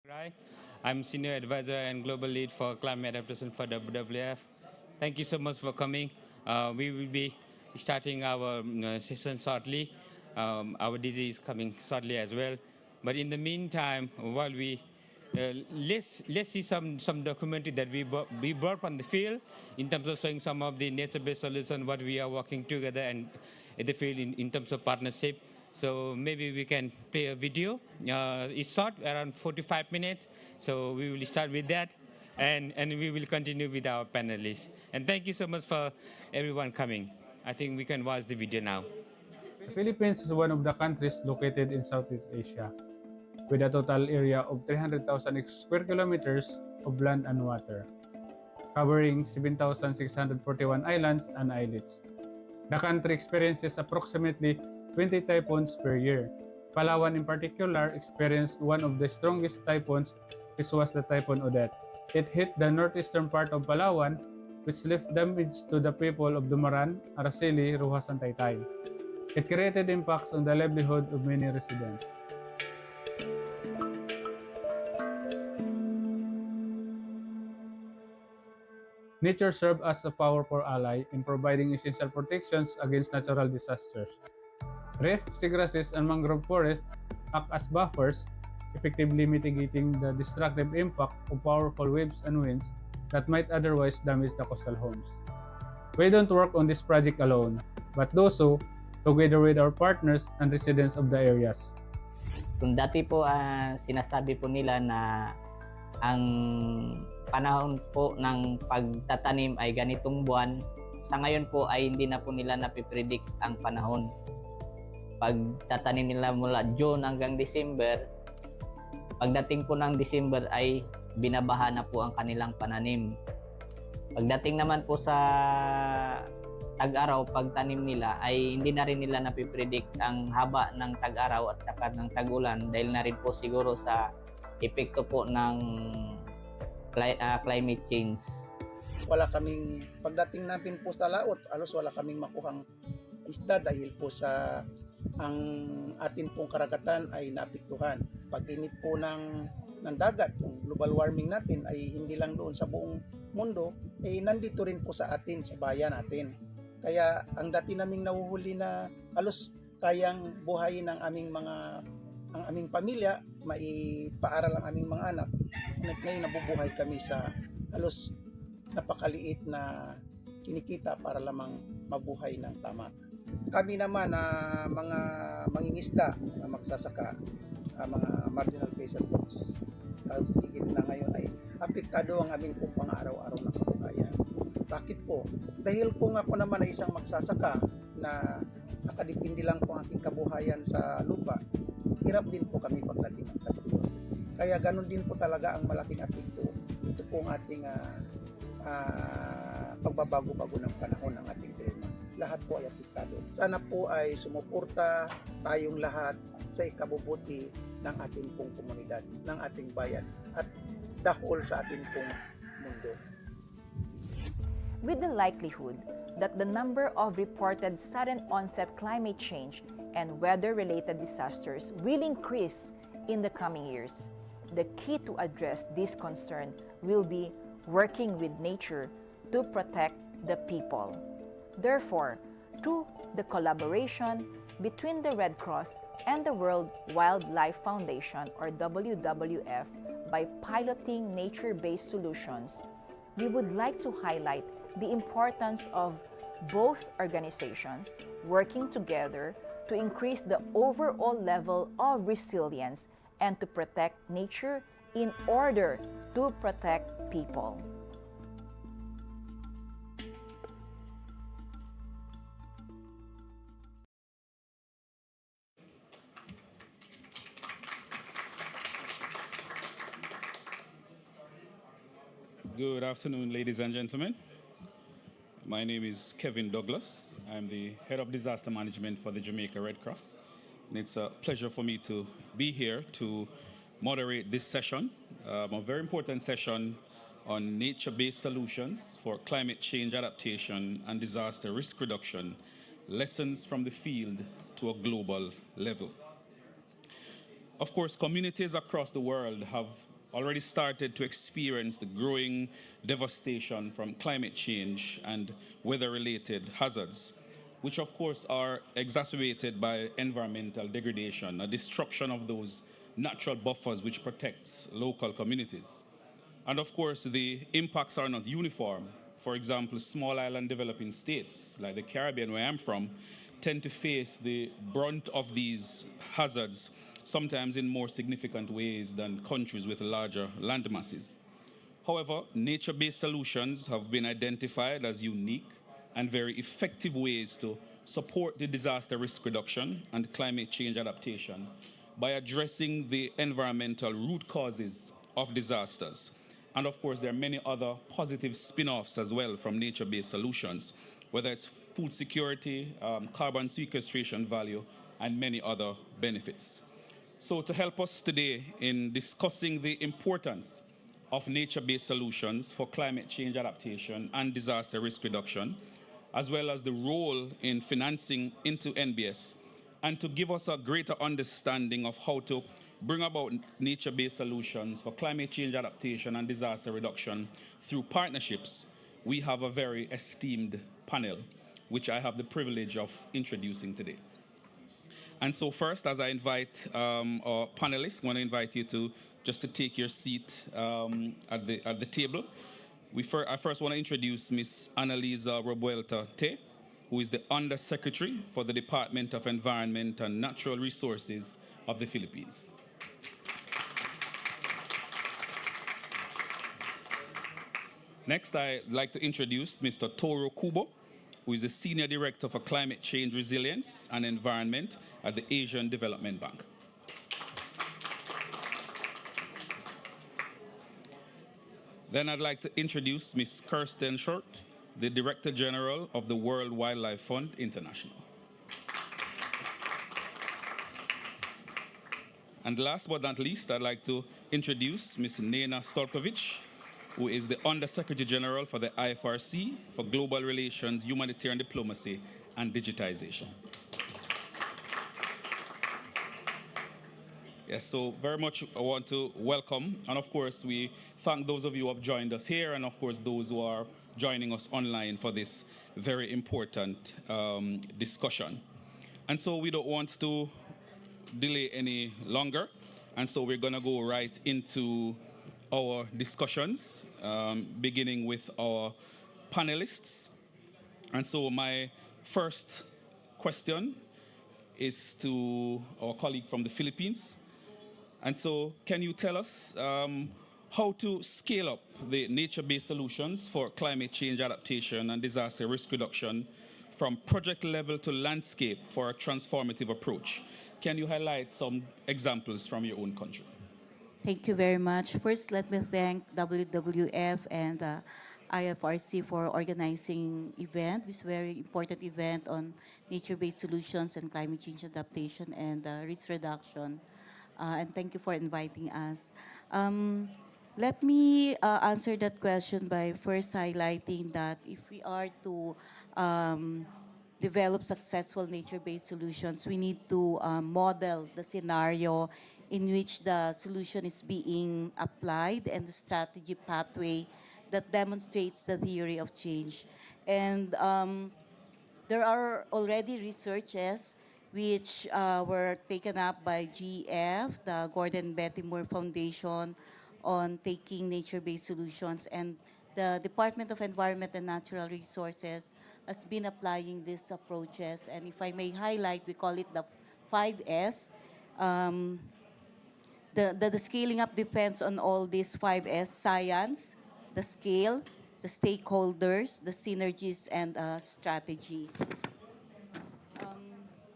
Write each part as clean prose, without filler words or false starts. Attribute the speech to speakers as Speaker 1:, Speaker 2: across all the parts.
Speaker 1: Rai. I'm Senior Advisor and Global Lead for Climate Adaptation for WWF. Thank you so much for coming. We will be starting our session shortly. Our DZ is coming shortly as well. But in the meantime, while let's see some documentary that we brought on the field in terms of showing some of the nature-based solutions, what we are working together and in the field in terms of partnership. So maybe we can play a video. It's short, around 45 minutes. So we will start with that, and we will continue with our panelists. And thank you so much for everyone coming. I think we can watch the video now.
Speaker 2: The Philippines is one of the countries located in Southeast Asia, with a total area of 300,000 square kilometers of land and water, covering 7,641 islands and islets. The country experiences approximately 20 typhoons per year. Palawan in particular experienced one of the strongest typhoons, which was the Typhoon Odette. It hit the northeastern part of Palawan, which left damage to the people of Dumaran, Araceli, Rojas, and Taytay. It created impacts on the livelihood of many residents. Nature served as a powerful ally in providing essential protections against natural disasters. Reef, seagrasses, and mangrove forests act as buffers, effectively mitigating the destructive impact of powerful waves and winds that might otherwise damage the coastal homes. We don't work on this project alone, but do so together with our partners and residents of the areas.
Speaker 3: Kung dati po sinasabi po nila na ang panahon po ng pagtatanim ay ganitong buwan, sa ngayon po ay hindi na po nila napipredict ang panahon. Pagtatanim nila mula June hanggang December, pagdating po ng December ay binabaha na po ang kanilang pananim. Pagdating naman po sa tag-araw, pagtanim nila ay hindi na rin nila napipredict ang haba ng tag-araw at saka ng tag-ulan dahil na rin po siguro sa epekto po ng climate change.
Speaker 4: Wala kaming, pagdating namin po sa laot, alos wala kaming makuhang isda dahil po sa ang atin pong karagatan ay naapektuhan. Pag-init po ng dagat, yung global warming natin ay hindi lang doon sa buong mundo, nandito rin po sa atin, sa bayan natin. Kaya ang dati naming nahuhuli na alos kayang buhayin ng ang aming pamilya, maipaaral ang aming mga anak. Ngayon nabubuhay kami sa alos napakaliit na kinikita para lamang mabuhay ng tama. Kami naman na mga mangingisda na magsasaka, mga marginal peasant groups, higit na ngayon ay apektado ang aming pong pang-araw-araw na kabuhayan. Bakit po? Dahil kung ako naman ay isang magsasaka na nakadepende lang po ang aking kabuhayan sa lupa, hirap din po kami pagdating ng tag-ulan. Kaya ganun din po talaga ang malaking apekto. Ito po ang ating pagbabago-bago ng panahon ng ating klima. Lahat po ay apektado. Sana po ay sumuporta tayong lahat sa ikabubuti ng ating pong komunidad, ng ating bayan at dahol sa ating pong mundo.
Speaker 5: With the likelihood that the number of reported sudden onset climate change and weather-related disasters will increase in the coming years, the key to address this concern will be working with nature to protect the people. Therefore, through the collaboration between the Red Cross and the World Wildlife Foundation, or WWF, by piloting nature-based solutions, we would like to highlight the importance of both organizations working together to increase the overall level of resilience and to protect nature in order to protect people.
Speaker 6: Good afternoon, ladies and gentlemen. My name is Kevin Douglas. I'm the Head of Disaster Management for the Jamaica Red Cross. And it's a pleasure for me to be here to moderate this session, a very important session on nature-based solutions for climate change adaptation and disaster risk reduction, lessons from the field to a global level. Of course, communities across the world have already started to experience the growing devastation from climate change and weather related hazards, which of course are exacerbated by environmental degradation, a destruction of those natural buffers which protects local communities. And of course, the impacts are not uniform. For example, small island developing states like the Caribbean, where I'm from, tend to face the brunt of these hazards, sometimes in more significant ways than countries with larger land masses. However, nature based solutions have been identified as unique and very effective ways to support the disaster risk reduction and climate change adaptation by addressing the environmental root causes of disasters. And of course, there are many other positive spin offs as well from nature based solutions, whether it's food security, carbon sequestration value, and many other benefits. So, to help us today in discussing the importance of nature based solutions for climate change adaptation and disaster risk reduction, as well as the role in financing into NBS, and to give us a greater understanding of how to bring about nature based solutions for climate change adaptation and disaster reduction through partnerships, we have a very esteemed panel, which I have the privilege of introducing today. And so first, as I invite our panelists, I want to invite you to just to take your seat at the table. I first want to introduce Ms. Annalisa Rebuelta Te, who is the Undersecretary for the Department of Environment and Natural Resources of the Philippines. Next, I'd like to introduce Mr. Toro Kubo, who is the Senior Director for Climate Change Resilience and Environment at the Asian Development Bank. Then I'd like to introduce Ms. Kirsten Short, the Director General of the World Wildlife Fund International. And last but not least, I'd like to introduce Ms. Nena Stolkovich, who is the Undersecretary General for the IFRC for Global Relations, Humanitarian Diplomacy, and Digitization. Yes, so very much I want to welcome, and of course we thank those of you who have joined us here, and of course those who are joining us online for this very important discussion. And so we don't want to delay any longer, and so we're going to go right into our discussions, beginning with our panelists. And so my first question is to our colleague from the Philippines. And so can you tell us how to scale up the nature-based solutions for climate change adaptation and disaster risk reduction from project level to landscape for a transformative approach? Can you highlight some examples from your own country?
Speaker 7: Thank you very much. First, let me thank WWF and IFRC for organizing event, this very important event on nature-based solutions and climate change adaptation and risk reduction. And thank you for inviting us. Let me answer that question by first highlighting that if we are to develop successful nature-based solutions, we need to model the scenario in which the solution is being applied and the strategy pathway that demonstrates the theory of change. And there are already researches which were taken up by GF, the Gordon Betty Moore Foundation, on taking nature-based solutions, and the Department of Environment and Natural Resources has been applying these approaches. And if I may highlight, we call it the 5S. The scaling up depends on all these 5S: science, the scale, the stakeholders, the synergies, and strategy.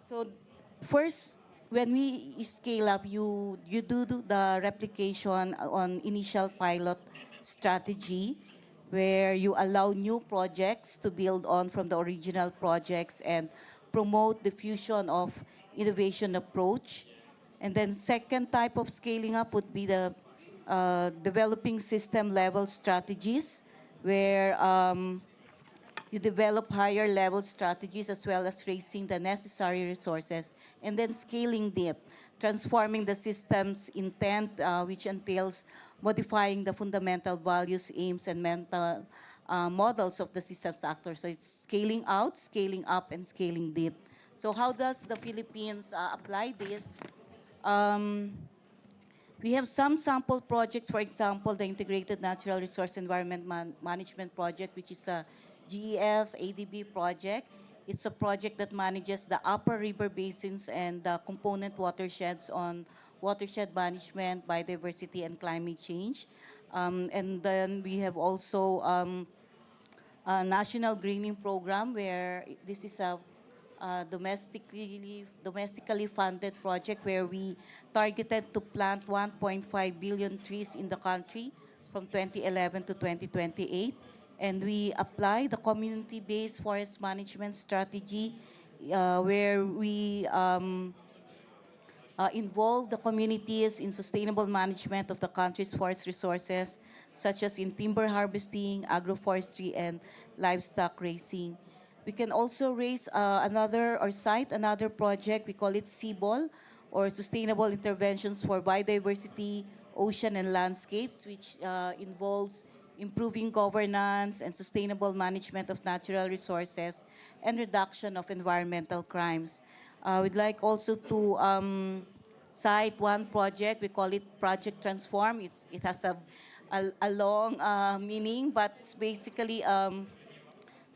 Speaker 7: So first, when we scale up, you do the replication on initial pilot strategy, where you allow new projects to build on from the original projects and promote the fusion of innovation approach. And then second type of scaling up would be the developing system level strategies, where you develop higher level strategies as well as raising the necessary resources and then scaling them transforming the system's intent, which entails modifying the fundamental values, aims, and mental models of the systems actors. So it's scaling out, scaling up, and scaling deep. So how does the Philippines apply this? Um, we have some sample projects, for example, the Integrated Natural Resource Environment Management Project, which is a GEF ADB project. It's a project that manages the upper river basins and the component watersheds on watershed management, biodiversity, and climate change. And then we have also a national greening program where this is a domestically funded project where we targeted to plant 1.5 billion trees in the country from 2011 to 2028. And we apply the community-based forest management strategy where we involve the communities in sustainable management of the country's forest resources, such as in timber harvesting, agroforestry, and livestock raising. We can also raise cite another project, we call it CBOL, or Sustainable Interventions for Biodiversity, Ocean, and Landscapes, which involves improving governance and sustainable management of natural resources and reduction of environmental crimes. We'd like also to cite one project. We call it Project Transform. It has a long meaning, but it's basically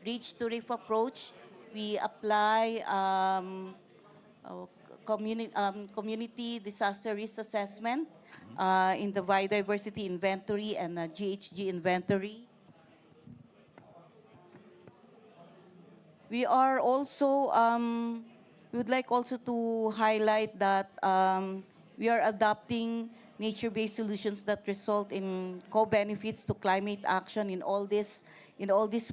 Speaker 7: reach to reef approach. We apply community disaster risk assessment in the biodiversity inventory and GHG inventory. We are also, we would like also to highlight that we are adopting nature-based solutions that result in co-benefits to climate action in all these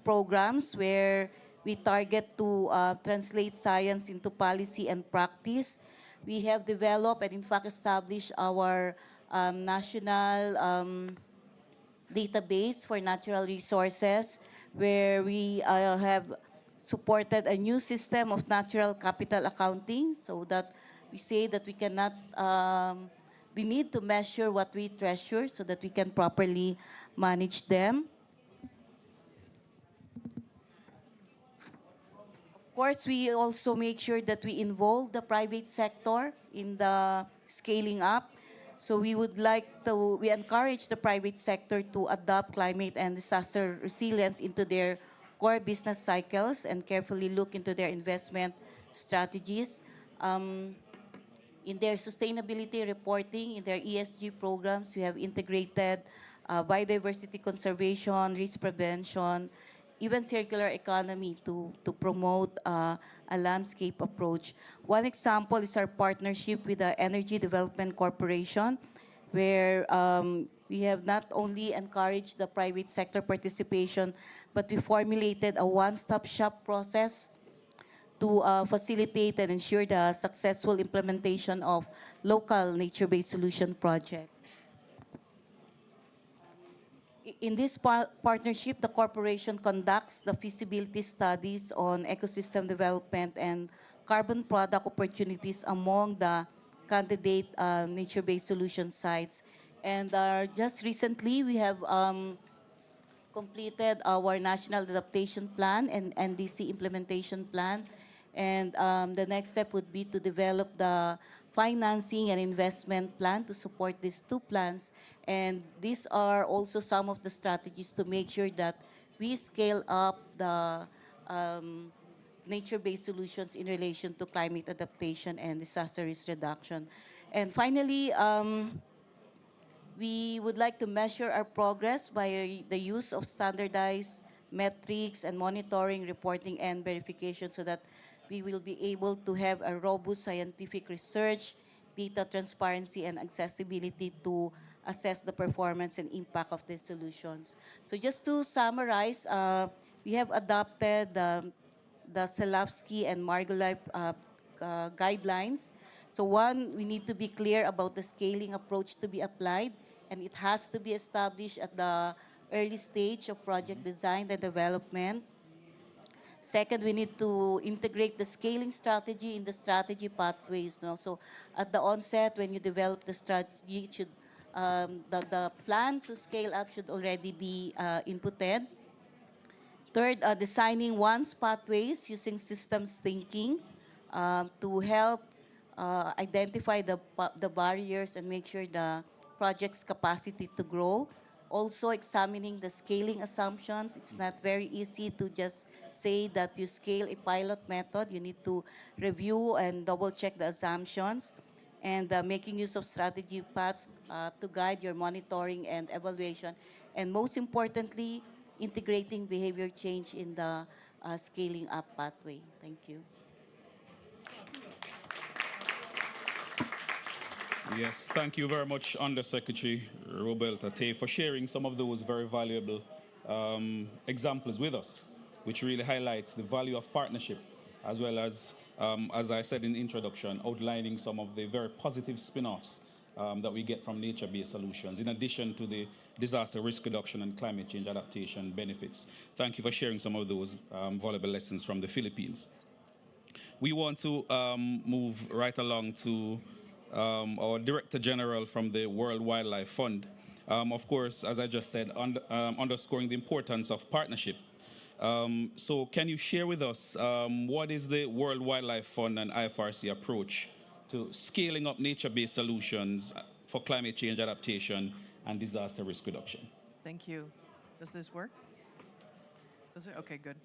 Speaker 7: programs where we target to translate science into policy and practice. We have developed and in fact established our national database for natural resources where we have supported a new system of natural capital accounting so that we say that we cannot, we need to measure what we treasure so that we can properly manage them. Of course, we also make sure that we involve the private sector in the scaling up. So we encourage the private sector to adopt climate and disaster resilience into their core business cycles and carefully look into their investment strategies. In their sustainability reporting, in their ESG programs, we have integrated biodiversity conservation, risk prevention, even circular economy to promote a landscape approach. One example is our partnership with the Energy Development Corporation, where we have not only encouraged the private sector participation, but we formulated a one-stop shop process to facilitate and ensure the successful implementation of local nature-based solution projects. In this partnership, the corporation conducts the feasibility studies on ecosystem development and carbon product opportunities among the candidate nature-based solution sites. And just recently, we have completed our National Adaptation Plan and NDC Implementation Plan. And the next step would be to develop the financing and investment plan to support these two plans. And these are also some of the strategies to make sure that we scale up the nature-based solutions in relation to climate adaptation and disaster risk reduction. And finally, we would like to measure our progress by the use of standardized metrics and monitoring, reporting, and verification so that we will be able to have a robust scientific research, data transparency, and accessibility to assess the performance and impact of these solutions. So just to summarize, we have adopted the Selafsky and Margolite guidelines. So one, we need to be clear about the scaling approach to be applied, and it has to be established at the early stage of project design and development. Second, we need to integrate the scaling strategy in the strategy pathways. No? So at the onset, when you develop the strategy, it should, the plan to scale up should already be inputted. Third, designing one's pathways using systems thinking to help identify the barriers and make sure the project's capacity to grow. Also, examining the scaling assumptions. It's not very easy to just say that you scale a pilot method. You need to review and double check the assumptions and making use of strategy paths to guide your monitoring and evaluation. And most importantly, integrating behavior change in the scaling up pathway. Thank you.
Speaker 6: Yes, thank you very much, Undersecretary Roberta Tay, for sharing some of those very valuable examples with us, which really highlights the value of partnership, as well as I said in the introduction, outlining some of the very positive spin-offs that we get from nature-based solutions, in addition to the disaster risk reduction and climate change adaptation benefits. Thank you for sharing some of those valuable lessons from the Philippines. We want to move right along to our Director General from the World Wildlife Fund. Of course, as I just said, underscoring the importance of partnership. So can you share with us what is the World Wildlife Fund and IFRC approach to scaling up nature-based solutions for climate change adaptation and disaster risk reduction?
Speaker 8: Thank you. Does this work? Does it? Okay, good.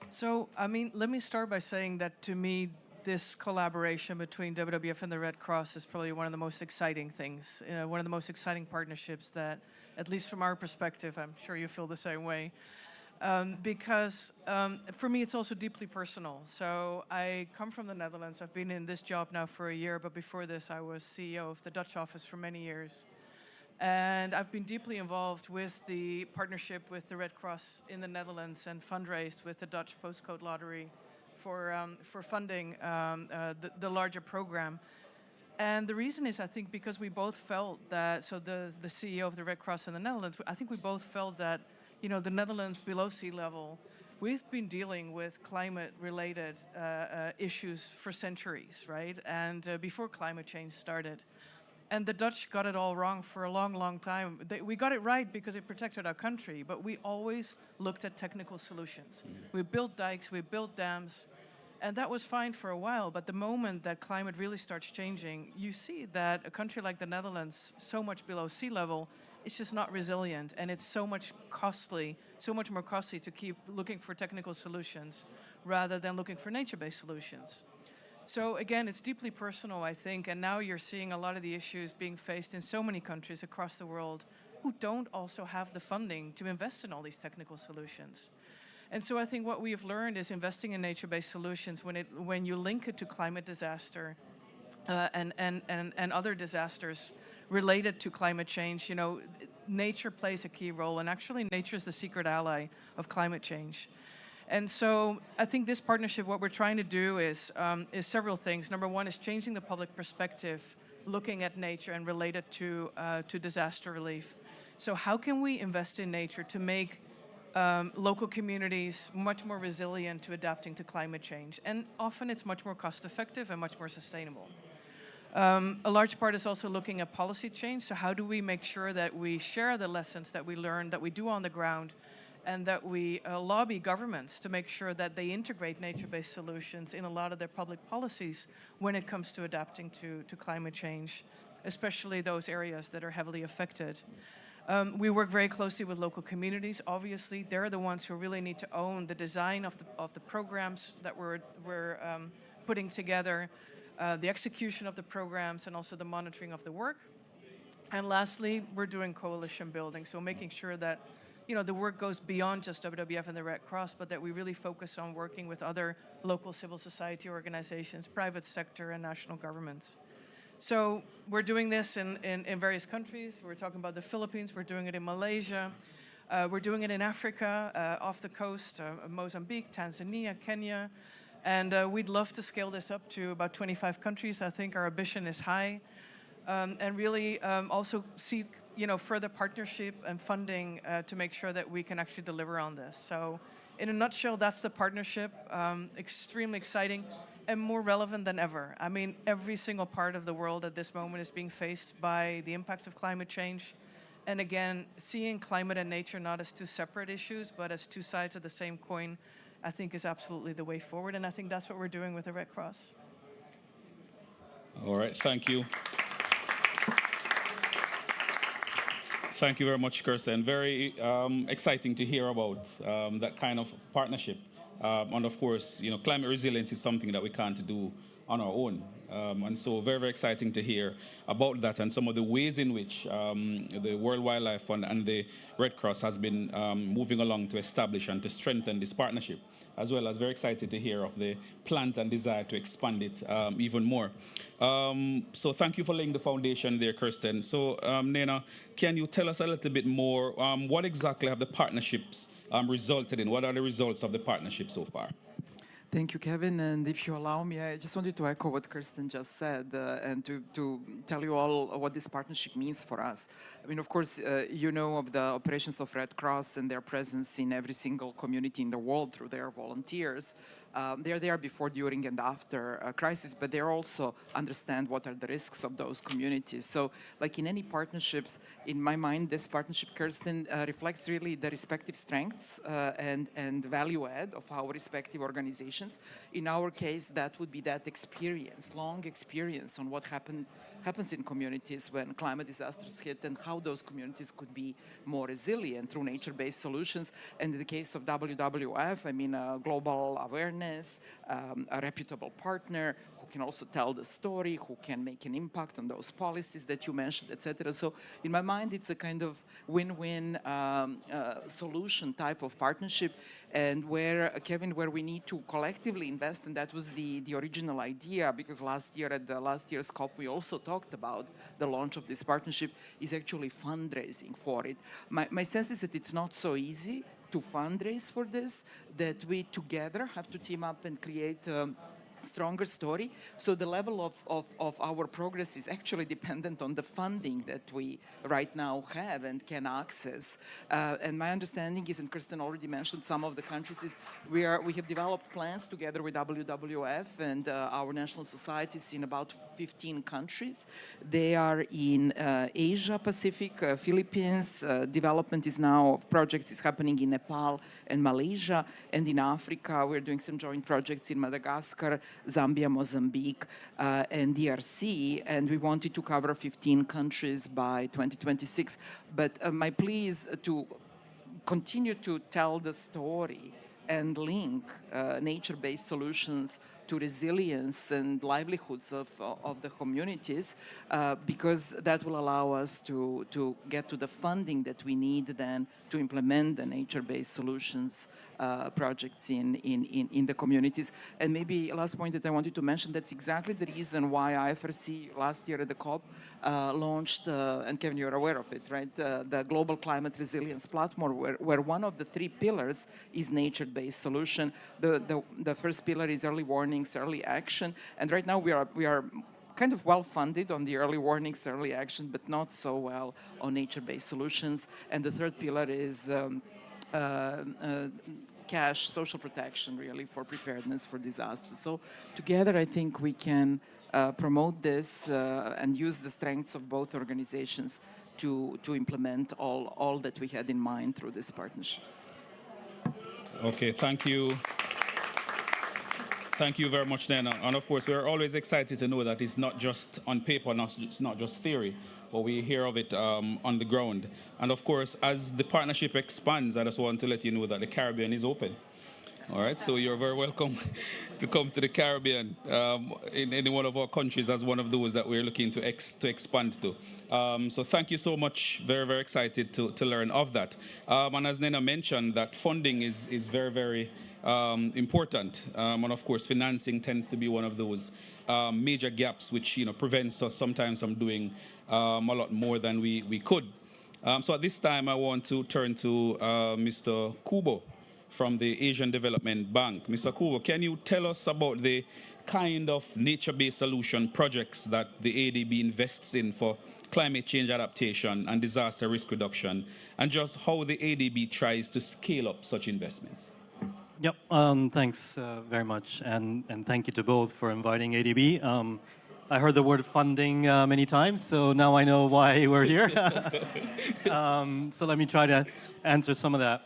Speaker 8: So, I mean, let me start by saying that to me, this collaboration between WWF and the Red Cross is probably one of the most exciting things, one of the most exciting partnerships that, at least from our perspective, I'm sure you feel the same way, because for me, it's also deeply personal. So I come from the Netherlands. I've been in this job now for a year, but before this, I was CEO of the Dutch office for many years. And I've been deeply involved with the partnership with the Red Cross in the Netherlands and fundraised with the Dutch postcode lottery for funding the larger program. And the reason is, I think, because we both felt that, so the CEO of the Red Cross in the Netherlands, I think we both felt that, you know, the Netherlands below sea level, we've been dealing with climate-related issues for centuries, right? And before climate change started. And the Dutch got it all wrong for a long, long time. We got it right because it protected our country, but we always looked at technical solutions. We built dikes, we built dams, and that was fine for a while. But the moment that climate really starts changing, you see that a country like the Netherlands, so much below sea level, it's just not resilient, and it's so much more costly to keep looking for technical solutions rather than looking for nature-based solutions. So again, it's deeply personal, I think, and now you're seeing a lot of the issues being faced in so many countries across the world who don't also have the funding to invest in all these technical solutions. And so I think what we have learned is investing in nature-based solutions, when you link it to climate disaster and other disasters related to climate change, you know, nature plays a key role, and actually nature is the secret ally of climate change. And so I think this partnership, what we're trying to do is several things. Number one is changing the public perspective, looking at nature and related to disaster relief. So how can we invest in nature to make local communities much more resilient to adapting to climate change? And often it's much more cost effective and much more sustainable. A large part is also looking at policy change. So how do we make sure that we share the lessons that we learn, that we do on the ground, and that we lobby governments to make sure that they integrate nature-based solutions in a lot of their public policies when it comes to adapting to climate change, especially those areas that are heavily affected. We work very closely with local communities. Obviously, they're the ones who really need to own the design of the programs that we're putting together, the execution of the programs, and also the monitoring of the work. And lastly, we're doing coalition building, so making sure that, you know, the work goes beyond just WWF and the Red Cross, but that we really focus on working with other local civil society organizations, private sector, and national governments. So we're doing this in various countries. We're talking about the Philippines. We're doing it in Malaysia. We're doing it in Africa, off the coast, Mozambique, Tanzania, Kenya. And we'd love to scale this up to about 25 countries. I think our ambition is high. And really also seek, you know, further partnership and funding to make sure that we can actually deliver on this. So in a nutshell, that's the partnership. Extremely exciting and more relevant than ever. I mean, every single part of the world at this moment is being faced by the impacts of climate change. And again, seeing climate and nature not as two separate issues, but as two sides of the same coin, I think is absolutely the way forward. And I think that's what we're doing with the Red Cross.
Speaker 6: All right, thank you. Thank you very much, Kirsten. Very exciting to hear about that kind of partnership. And of course, climate resilience is something that we can't do on our own. And so very, very exciting to hear about that and some of the ways in which the World Wildlife Fund and the Red Cross has been moving along to establish and to strengthen this partnership, as well as very excited to hear of the plans and desire to expand it even more. So thank you for laying the foundation there, Kirsten. So Nena, can you tell us a little bit more, what exactly have the partnerships resulted in? What are the results of the partnership so far?
Speaker 9: Thank you, Kevin. And if you allow me, I just wanted to echo what Kirsten just said and to tell you all what this partnership means for us. I mean, of course, you know of the operations of Red Cross and their presence in every single community in the world through their volunteers. They're there before, during, and after a crisis, but they also understand what are the risks of those communities. So, like in any partnerships, in my mind, this partnership, Kirsten, reflects really the respective strengths and value add of our respective organizations. In our case, that would be that experience, long experience on what happens in communities when climate disasters hit and how those communities could be more resilient through nature-based solutions. And in the case of WWF, I mean, global awareness, a reputable partner who can also tell the story, who can make an impact on those policies that you mentioned, etc. So in my mind, it's a kind of win-win solution type of partnership, and where, Kevin, where we need to collectively invest, and that was the original idea, because last year at the last year's COP, we also talked about the launch of this partnership, is actually fundraising for it. My sense is that it's not so easy to fundraise for this, that we together have to team up and create stronger story. So the level of our progress is actually dependent on the funding that we right now have and can access. And my understanding is, and Kirsten already mentioned some of the countries, is we have developed plans together with WWF and our national societies in about 15 countries. They are in Asia Pacific, Philippines. Development is now, projects is happening in Nepal and Malaysia, and in Africa we're doing some joint projects in Madagascar, Zambia, Mozambique, and DRC, and we wanted to cover 15 countries by 2026. But my plea is to continue to tell the story and link nature-based solutions to resilience and livelihoods of the communities, because that will allow us to get to the funding that we need then to implement the nature-based solutions projects in the communities. And maybe last point that I wanted to mention, that's exactly the reason why IFRC last year at the COP launched, and Kevin, you're aware of it, right? The Global Climate Resilience Platform, where one of the three pillars is nature-based solution. The first pillar is early warnings, early action, and right now we are kind of well funded on the early warnings, early action, but not so well on nature-based solutions. And the third pillar is cash, social protection, really, for preparedness for disasters. So together, I think we can promote this and use the strengths of both organizations to implement all that we had in mind through this partnership.
Speaker 6: Okay, thank you. Thank you very much, Nena. And of course, we're always excited to know that it's not just on paper, it's not just theory, but we hear of it on the ground. And of course, as the partnership expands, I just want to let you know that the Caribbean is open. All right, so you're very welcome to come to the Caribbean in any one of our countries as one of those that we're looking to expand to. So thank you so much. Very, very excited to learn of that. And as Nena mentioned, that funding is very, very important. And of course, financing tends to be one of those major gaps which prevents us sometimes from doing a lot more than we could. So at this time, I want to turn to Mr. Kubo from the Asian Development Bank. Mr. Kubo, can you tell us about the kind of nature-based solution projects that the ADB invests in for climate change adaptation and disaster risk reduction, and just how the ADB tries to scale up such investments?
Speaker 10: Yep. Thanks very much, and thank you to both for inviting ADB. I heard the word funding many times, so now I know why we're here. So let me try to answer some of that.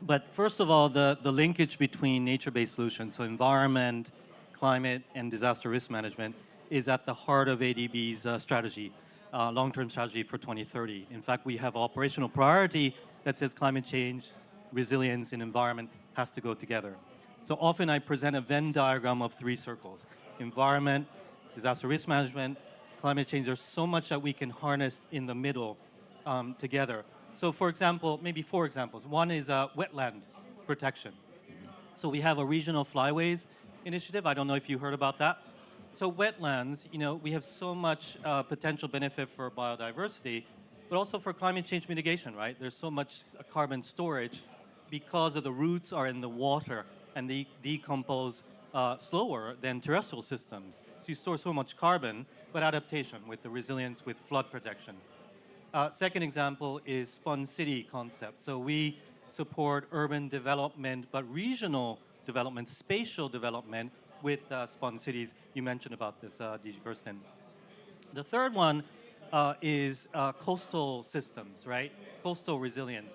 Speaker 10: But first of all, the linkage between nature-based solutions, so environment, climate, and disaster risk management, is at the heart of ADB's strategy, long-term strategy for 2030. In fact, we have operational priority that says climate change, resilience, and environment has to go together. So often I present a Venn diagram of 3 circles: environment, disaster risk management, climate change. There's so much that we can harness in the middle together. So for example, maybe 4 examples. One is wetland protection. So we have a regional flyways initiative. I don't know if you heard about that. So wetlands, you know, we have so much potential benefit for biodiversity, but also for climate change mitigation, right? There's so much carbon storage because of the roots are in the water and they decompose slower than terrestrial systems. So you store so much carbon, but adaptation with the resilience with flood protection. Second example is Spun City concept. So we support urban development, but regional development, spatial development with Spun Cities. You mentioned about this, DG Kirsten. The third one is coastal systems, right? Coastal resilience.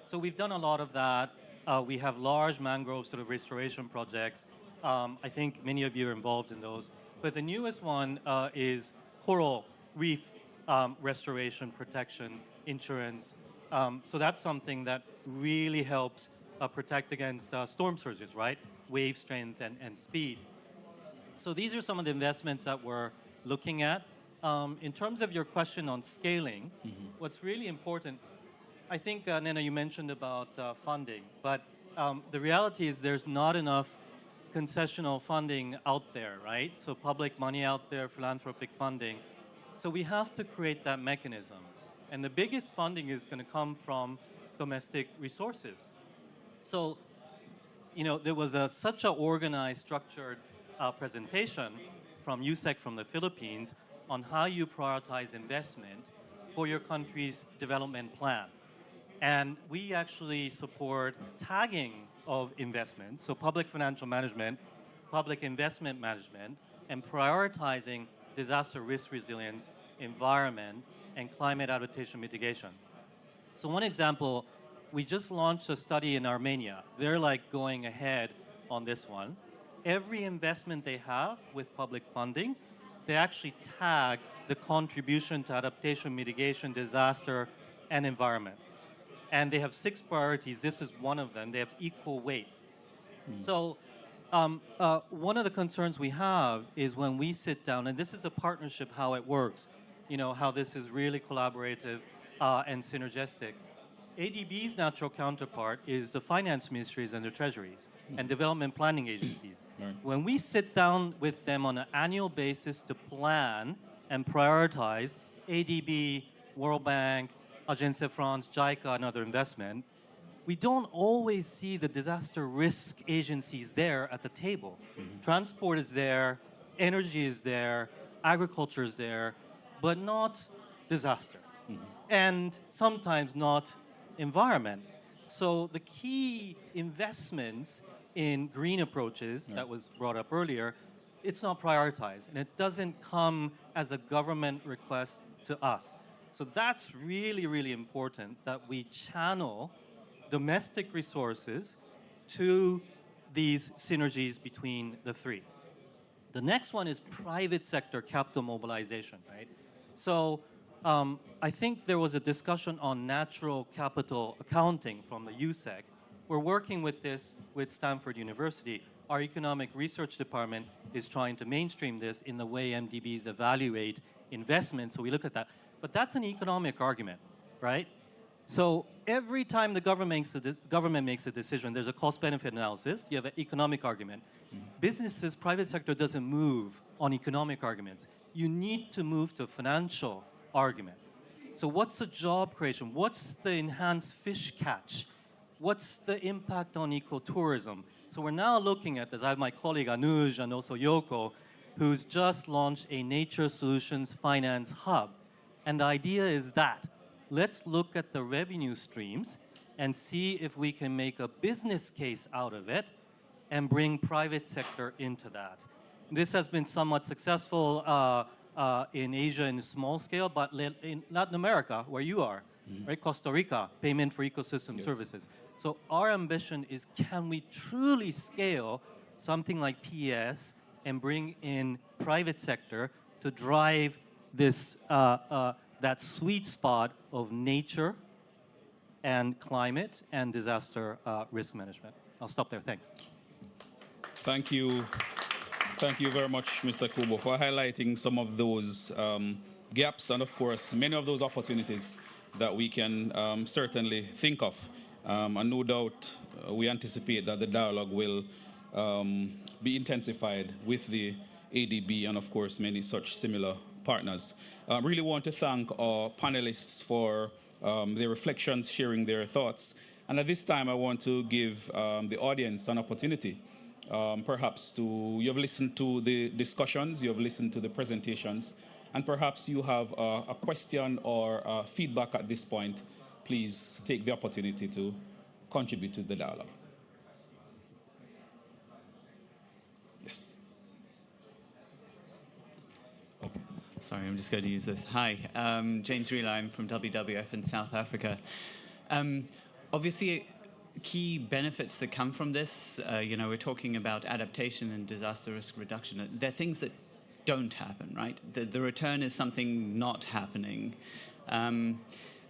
Speaker 10: So we've done a lot of that. We have large mangrove sort of restoration projects. I think many of you are involved in those. But the newest one is coral reef restoration, protection, insurance. So that's something that really helps protect against storm surges, right? Wave strength and speed. So these are some of the investments that we're looking at. In terms of your question on scaling, what's really important, I think, Nena, you mentioned about funding, but the reality is there's not enough concessional funding out there, right? So public money out there, philanthropic funding. So we have to create that mechanism. And the biggest funding is going to come from domestic resources. So, you know, there was such an organized, structured presentation from USEC from the Philippines on how you prioritize investment for your country's development plan. And we actually support tagging of investment, so public financial management, public investment management, and prioritizing disaster risk resilience, environment, and climate adaptation mitigation. So one example, we just launched a study in Armenia. They're like going ahead on this one. Every investment they have with public funding, they actually tag the contribution to adaptation, mitigation, disaster, and environment. And they have 6 priorities. This is one of them. They have equal weight. So one of the concerns we have is when we sit down, and this is a partnership, how it works, you know, how this is really collaborative and synergistic. ADB's natural counterpart is the finance ministries and the treasuries and development planning agencies.
Speaker 6: Right.
Speaker 10: When we sit down with them on an annual basis to plan and prioritize ADB, World Bank, Agence France, JICA, and other investment, we don't always see the disaster risk agencies there at the table. Transport is there, energy is there, agriculture is there, but not disaster. And sometimes not environment. So the key investments in green approaches that was brought up earlier, it's not prioritized, and it doesn't come as a government request to us. So that's really, really important that we channel domestic resources to these synergies between the 3. The next one is private sector capital mobilization, right? So I think there was a discussion on natural capital accounting from the USEC. We're working with this with Stanford University. Our economic research department is trying to mainstream this in the way MDBs evaluate investments, so we look at that. But that's an economic argument, right? So every time the government makes a decision, there's a cost-benefit analysis. You have an economic argument. Businesses, private sector doesn't move on economic arguments. You need to move to financial argument. So what's the job creation? What's the enhanced fish catch? What's the impact on ecotourism? So we're now looking at this. I have my colleague Anuj and also Yoko, who's just launched a Nature Solutions Finance Hub. And the idea is that let's look at the revenue streams and see if we can make a business case out of it and bring private sector into that. This has been somewhat successful in Asia in small scale, but in Latin America, where you are, right? Costa Rica, payment for ecosystem services. So our ambition is, can we truly scale something like PS and bring in private sector to drive this that sweet spot of nature and climate and disaster risk management. I'll stop there. Thanks.
Speaker 6: Thank you. Thank you very much, Mr. Kubo, for highlighting some of those gaps and, of course, many of those opportunities that we can certainly think of. And no doubt we anticipate that the dialogue will be intensified with the ADB and, of course, many such similar partners. I really want to thank our panelists for their reflections, sharing their thoughts. And at this time, I want to give the audience an opportunity perhaps you've listened to the discussions, you've listened to the presentations, and perhaps you have a question or feedback at this point. Please take the opportunity to contribute to the dialogue. Yes.
Speaker 11: Okay. Sorry, I'm just going to use this. Hi, James Reela, I'm from WWF in South Africa. Obviously, key benefits that come from this, we're talking about adaptation and disaster risk reduction. They're things that don't happen, right? The return is something not happening.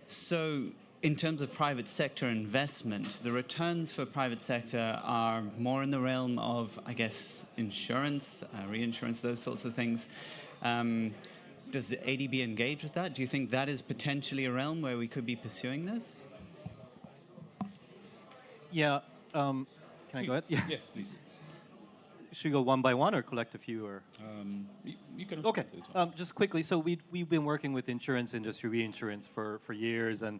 Speaker 11: So in terms of private sector investment, the returns for private sector are more in the realm of, I guess, insurance, reinsurance, those sorts of things. Does the ADB engage with that? Do you think that is potentially a realm where we could be pursuing this?
Speaker 10: Yeah, can I go ahead? Yeah.
Speaker 6: Yes, please.
Speaker 10: Should we go one by one or collect a few? Or
Speaker 6: you can.
Speaker 10: Okay, just quickly. So we've been working with insurance industry, reinsurance for years, and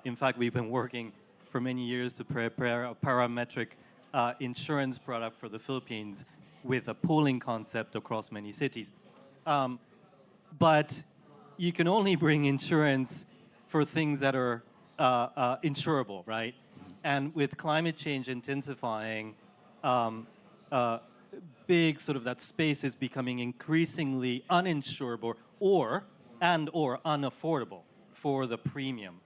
Speaker 10: in fact, we've been working for many years to prepare a parametric insurance product for the Philippines with a pooling concept across many cities. But you can only bring insurance for things that are insurable, right? And with climate change intensifying, big sort of that space is becoming increasingly uninsurable or unaffordable for the premium.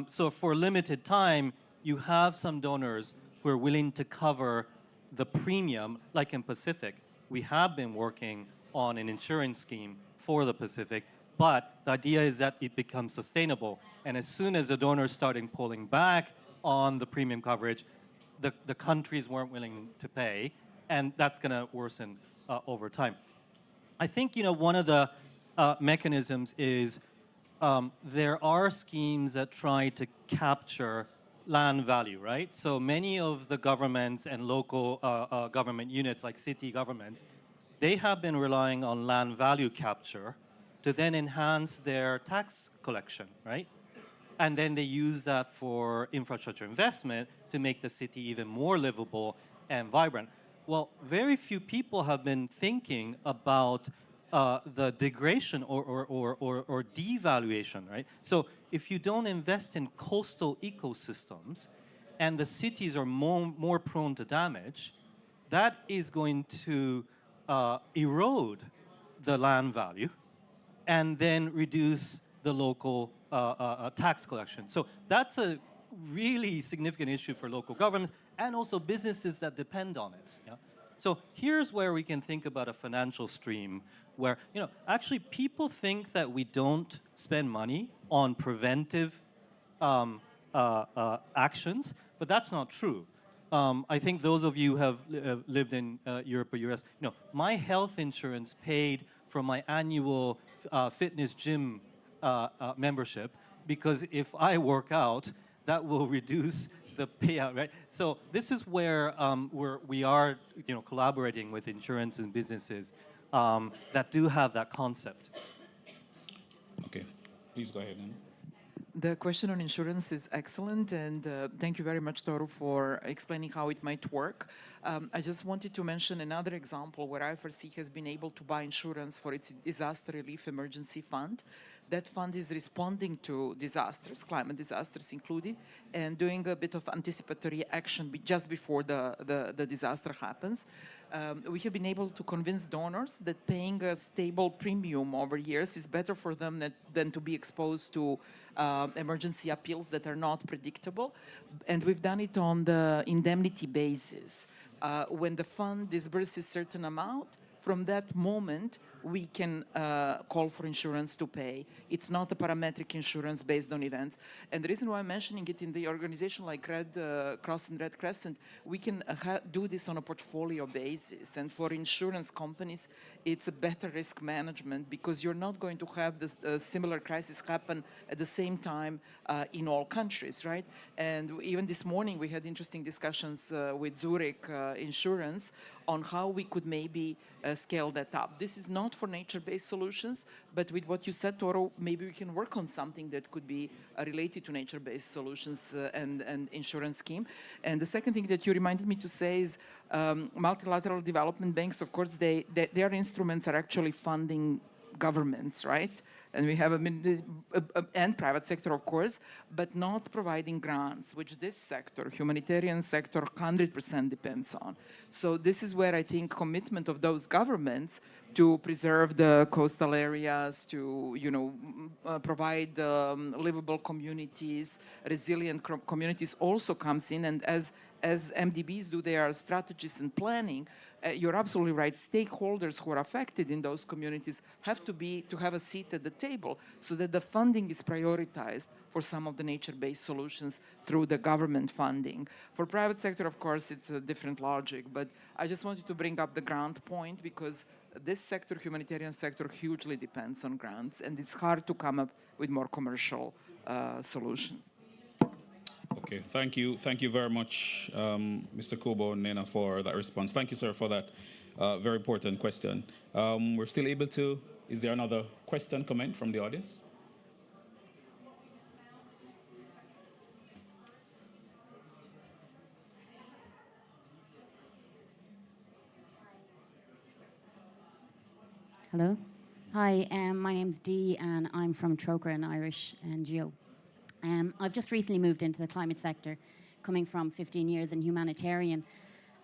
Speaker 10: So for a limited time, you have some donors who are willing to cover the premium, like in Pacific. We have been working on an insurance scheme for the Pacific, but the idea is that it becomes sustainable. And as soon as the donors started pulling back on the premium coverage, the countries weren't willing to pay, and that's going to worsen over time. I think one of the mechanisms is there are schemes that try to capture land value, right? So many of the governments and local government units, like city governments, they have been relying on land value capture to then enhance their tax collection, right? And then they use that for infrastructure investment to make the city even more livable and vibrant. Well, very few people have been thinking about the degradation or devaluation, right? So if you don't invest in coastal ecosystems and the cities are more prone to damage, that is going to erode the land value and then reduce the local tax collection. So that's a really significant issue for local governments and also businesses that depend on it. Yeah? So here's where we can think about a financial stream where, actually people think that we don't spend money on preventive actions, but that's not true. I think those of you who have lived in Europe or US, my health insurance paid for my annual fitness gym membership, because if I work out, that will reduce the payout, right? So this is where we are, collaborating with insurance and businesses that do have that concept.
Speaker 6: Okay, please go ahead.
Speaker 9: The question on insurance is excellent, and thank you very much, Toru, for explaining how it might work. I just wanted to mention another example where IFRC has been able to buy insurance for its disaster relief emergency fund. That fund is responding to disasters, climate disasters included, and doing a bit of anticipatory action just before the disaster happens. We have been able to convince donors that paying a stable premium over years is better for them than to be exposed to emergency appeals that are not predictable. And we've done it on the indemnity basis. When the fund disburses a certain amount, from that moment, we can call for insurance to pay. It's not a parametric insurance based on events. And the reason why I'm mentioning it in the organization like Red Cross and Red Crescent, we can do this on a portfolio basis. And for insurance companies, it's a better risk management because you're not going to have this similar crisis happen at the same time in all countries, right? And even this morning, we had interesting discussions with Zurich Insurance on how we could maybe scale that up. This is not for nature-based solutions, but with what you said, Toro, maybe we can work on something that could be related to nature-based solutions and insurance scheme. And the second thing that you reminded me to say is multilateral development banks, of course, their instruments are actually funding governments, right? And we have and private sector, of course, but not providing grants, which this sector, humanitarian sector, 100% depends on. So this is where I think commitment of those governments to preserve the coastal areas, to provide livable communities, resilient communities also comes in. And as MDBs do their strategies and planning, you're absolutely right. Stakeholders who are affected in those communities have to have a seat at the table so that the funding is prioritized for some of the nature-based solutions through the government funding. For private sector, of course, it's a different logic, but I just wanted to bring up the grant point because this sector, humanitarian sector, hugely depends on grants, and it's hard to come up with more commercial solutions.
Speaker 6: Okay, thank you very much, Mr. Kubo and Nena, for that response. Thank you, sir, for that very important question. We're still able to, is there another question, comment from the audience?
Speaker 12: Hello. Hi, my name's Dee and I'm from Troker, an Irish NGO. I've just recently moved into the climate sector, coming from 15 years in humanitarian.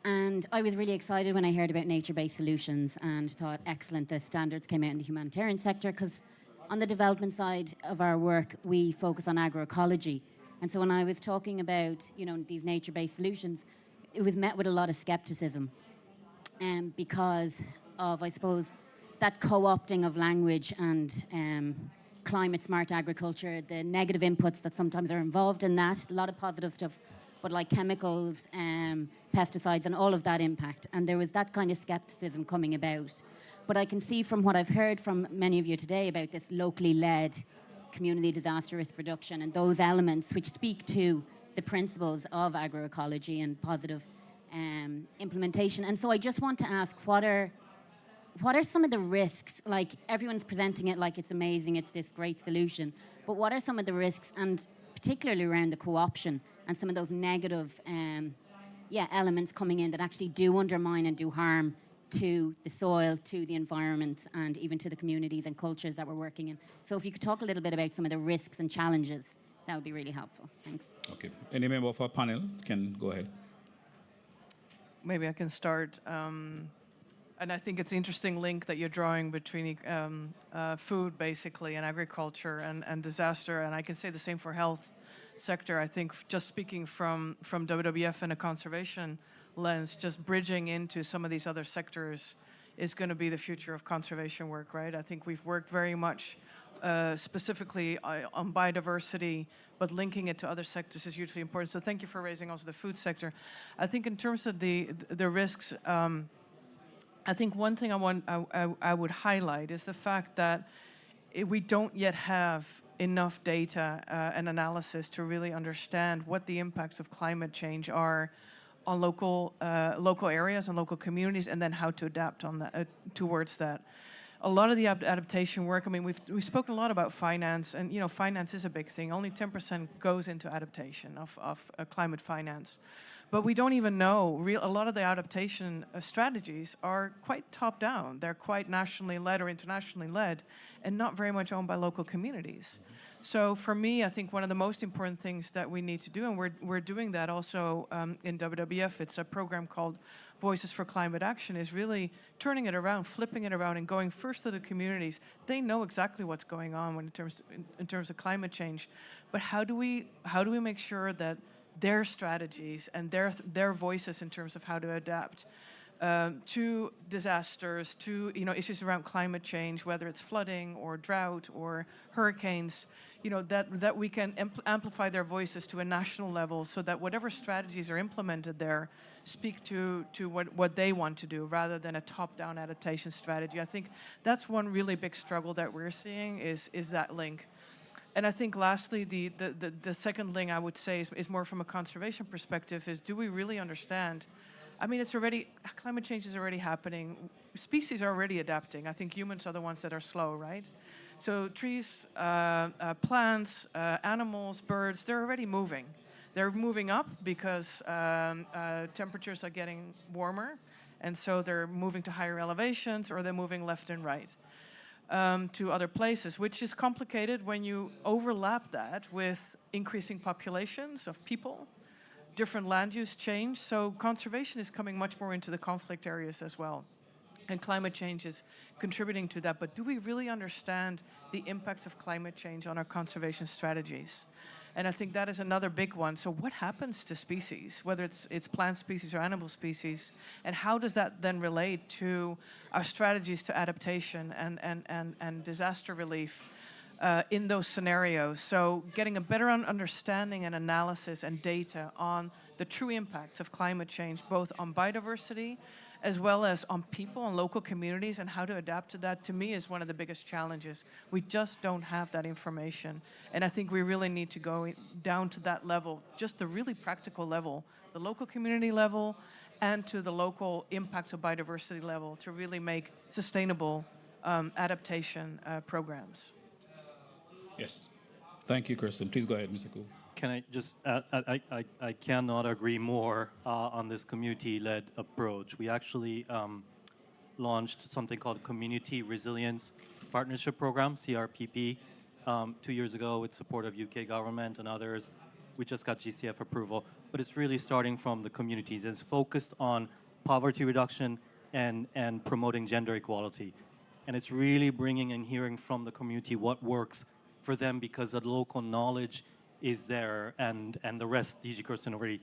Speaker 12: And I was really excited when I heard about nature-based solutions and thought, excellent, the standards came out in the humanitarian sector, because on the development side of our work, we focus on agroecology. And so when I was talking about, these nature-based solutions, it was met with a lot of skepticism because of, I suppose, that co-opting of language and climate smart agriculture, the negative inputs that sometimes are involved in that, a lot of positive stuff, but like chemicals, pesticides and all of that impact. And there was that kind of skepticism coming about. But I can see from what I've heard from many of you today about this locally led community disaster risk reduction and those elements which speak to the principles of agroecology and positive implementation. And so I just want to ask, what are some of the risks? Like, everyone's presenting it like it's amazing, it's this great solution, but what are some of the risks, and particularly around the co-option and some of those negative elements coming in that actually do undermine and do harm to the soil, to the environment, and even to the communities and cultures that we're working in. So if you could talk a little bit about some of the risks and challenges, that would be really helpful. Thanks.
Speaker 6: Okay. Any member of our panel can go ahead.
Speaker 8: Maybe I can start. And I think it's an interesting link that you're drawing between food, basically, and agriculture and disaster. And I can say the same for health sector. I think just speaking from WWF and a conservation lens, just bridging into some of these other sectors is going to be the future of conservation work, right? I think we've worked very much specifically on biodiversity, but linking it to other sectors is hugely important. So thank you for raising also the food sector. I think in terms of the risks, I think one thing I would highlight is the fact that we don't yet have enough data and analysis to really understand what the impacts of climate change are on local areas and local communities, and then how to adapt on that towards that. A lot of the adaptation work, I mean, we've spoken a lot about finance, and finance is a big thing. Only 10% goes into adaptation of climate finance. But we don't even know. A lot of the adaptation strategies are quite top down. They're quite nationally led or internationally led, and not very much owned by local communities. So for me, I think one of the most important things that we need to do, and we're doing that also in WWF, it's a program called Voices for Climate Action, is really turning it around, flipping it around, and going first to the communities. They know exactly what's going on in terms of climate change, but how do we make sure that their strategies and their voices in terms of how to adapt to disasters, to issues around climate change, whether it's flooding or drought or hurricanes, that we can amplify their voices to a national level, so that whatever strategies are implemented there speak to what they want to do, rather than a top-down adaptation strategy. I think that's one really big struggle that we're seeing is that link. And I think lastly, the second link I would say is more from a conservation perspective, is do we really understand? I mean, climate change is already happening. Species are already adapting. I think humans are the ones that are slow, right? So trees, plants, animals, birds, they're already moving. They're moving up because temperatures are getting warmer, and so they're moving to higher elevations, or they're moving left and right to other places, which is complicated when you overlap that with increasing populations of people, different land use change. So conservation is coming much more into the conflict areas as well. And climate change is contributing to that. But do we really understand the impacts of climate change on our conservation strategies? And I think that is another big one. So what happens to species, whether it's plant species or animal species, and how does that then relate to our strategies to adaptation and disaster relief in those scenarios? So getting a better understanding and analysis and data on the true impacts of climate change, both on biodiversity as well as on people and local communities, and how to adapt to that, to me, is one of the biggest challenges. We just don't have that information. And I think we really need to go down to that level, just the really practical level, the local community level, and to the local impacts of biodiversity level, to really make sustainable adaptation programs.
Speaker 6: Yes. Thank you, Kristen. Please go ahead, Mr. Kuhl.
Speaker 10: Can I just add, I cannot agree more on this community-led approach. We actually launched something called Community Resilience Partnership Program, CRPP, 2 years ago with support of UK government and others. We just got GCF approval, but it's really starting from the communities. It's focused on poverty reduction and promoting gender equality. And it's really bringing and hearing from the community what works for them, because the local knowledge is there, and the rest DG Kirsten already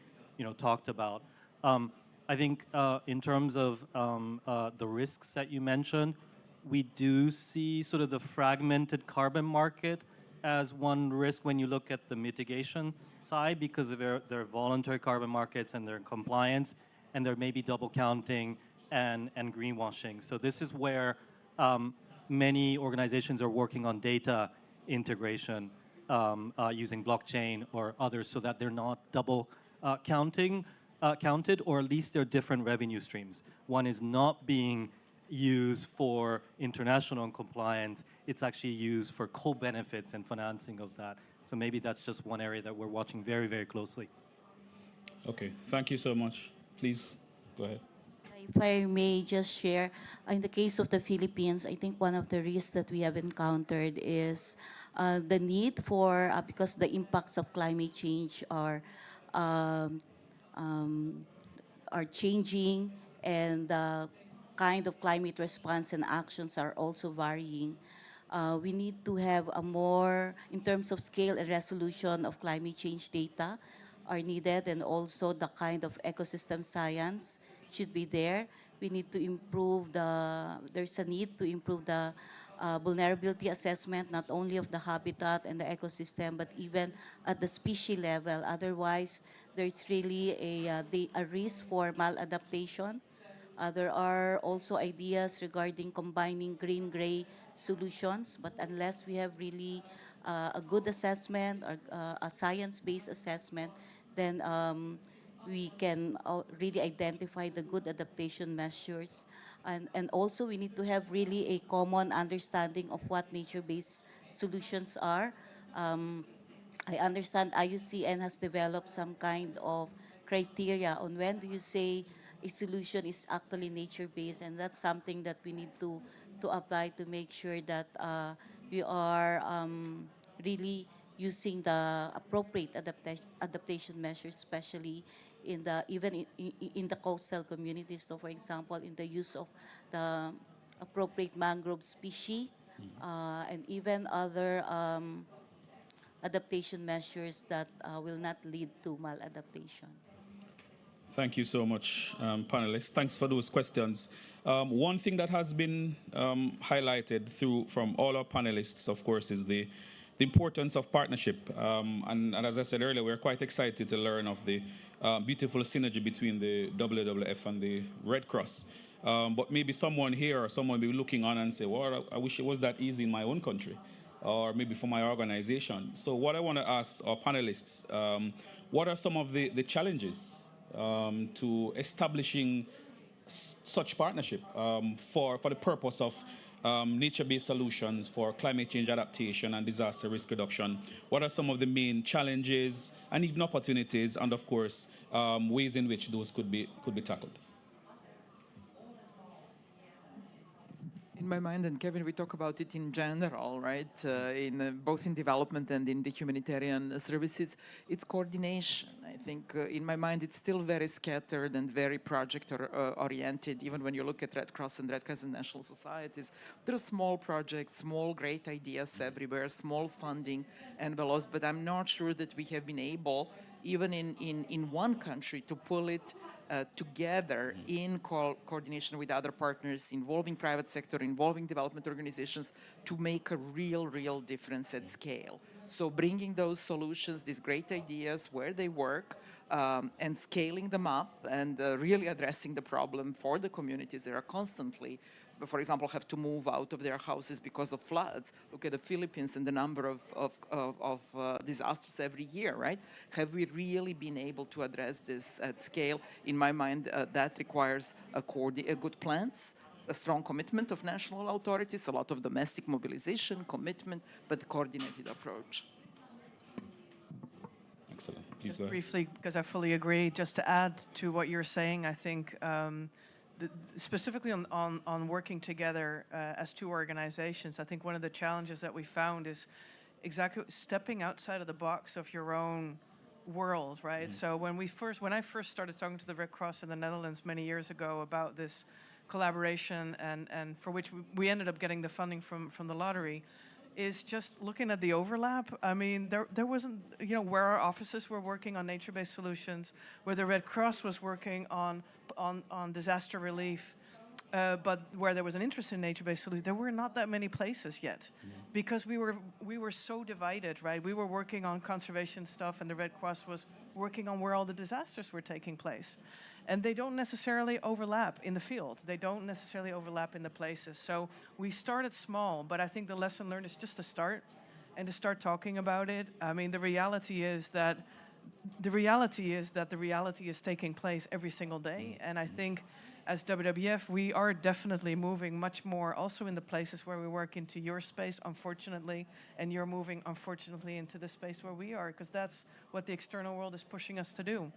Speaker 10: talked about. I think in terms of the risks that you mentioned, we do see sort of the fragmented carbon market as one risk when you look at the mitigation side, because of their voluntary carbon markets and their compliance, and there may be double counting and greenwashing. So this is where many organizations are working on data integration using blockchain or others, so that they're not double counted, or at least they're different revenue streams. One is not being used for international compliance, it's actually used for co-benefits and financing of that. So maybe that's just one area that we're watching very, very closely.
Speaker 6: Okay, thank you so much. Please, go ahead.
Speaker 7: If I may just share, in the case of the Philippines, I think one of the risks that we have encountered is the need for, because the impacts of climate change are changing, and the kind of climate response and actions are also varying. We need to have a more, in terms of scale and resolution of climate change data are needed, and also the kind of ecosystem science should be there. We need to improve there's a need to improve the vulnerability assessment, not only of the habitat and the ecosystem, but even at the species level. Otherwise, there's really a risk for maladaptation. There are also ideas regarding combining green-gray solutions, but unless we have really a good assessment or a science-based assessment, then we can really identify the good adaptation measures. And also we need to have really a common understanding of what nature-based solutions are. I understand IUCN has developed some kind of criteria on when do you say a solution is actually nature-based, and that's something that we need to apply to make sure that we are really using the appropriate adaptation measures, especially in the even in the coastal communities. So, for example, in the use of the appropriate mangrove species, and even other adaptation measures that will not lead to maladaptation.
Speaker 6: Thank you so much, panelists. Thanks for those questions. One thing that has been highlighted through from all our panelists, of course, is the importance of partnership. And as I said earlier, we're quite excited to learn of the beautiful synergy between the WWF and the Red Cross. But maybe someone here or someone will be looking on and say, well, I wish it was that easy in my own country, or maybe for my organization. So what I want to ask our panelists, what are some of the challenges to establishing such partnership for the purpose of nature-based solutions for climate change adaptation and disaster risk reduction? What are some of the main challenges and even opportunities, and of course, ways in which those could be tackled?
Speaker 9: In my mind, and Kevin, we talk about it in general, right? Both in development and in the humanitarian services, it's coordination. I think in my mind, it's still very scattered and very project oriented. Even when you look at Red Cross and Red Crescent National Societies, there are small projects, small great ideas everywhere, small funding envelopes, but I'm not sure that we have been able, even in one country, to pull it together in coordination with other partners, involving private sector, involving development organizations, to make a real difference at scale. So bringing those solutions, these great ideas where they work, and scaling them up and really addressing the problem for the communities that are constantly, for example, have to move out of their houses because of floods. Look at the Philippines and the number of disasters every year, right? Have we really been able to address this at scale? In my mind, that requires a good plans, a strong commitment of national authorities, a lot of domestic mobilization, commitment, but a coordinated approach.
Speaker 6: Excellent. Please go ahead.
Speaker 8: Briefly, because I fully agree, just to add to what you're saying, I think specifically on working together as two organizations, I think one of the challenges that we found is exactly stepping outside of the box of your own world, right? So when I first started talking to the Red Cross in the Netherlands many years ago about this collaboration and for which we ended up getting the funding from the lottery, is just looking at the overlap. I mean, there wasn't, where our offices were working on nature-based solutions, where the Red Cross was working on disaster relief, but where there was an interest in nature-based solutions, there were not that many places yet, because we were so divided, right? We were working on conservation stuff, and the Red Cross was working on where all the disasters were taking place. And they don't necessarily overlap in the field. They don't necessarily overlap in the places. So we started small, but I think the lesson learned is just to start and to start talking about it. I mean, the reality is that the reality is taking place every single day. And I think as WWF, we are definitely moving much more also in the places where we work into your space, unfortunately, and you're moving, unfortunately, into the space where we are, because that's what the external world is pushing us to do.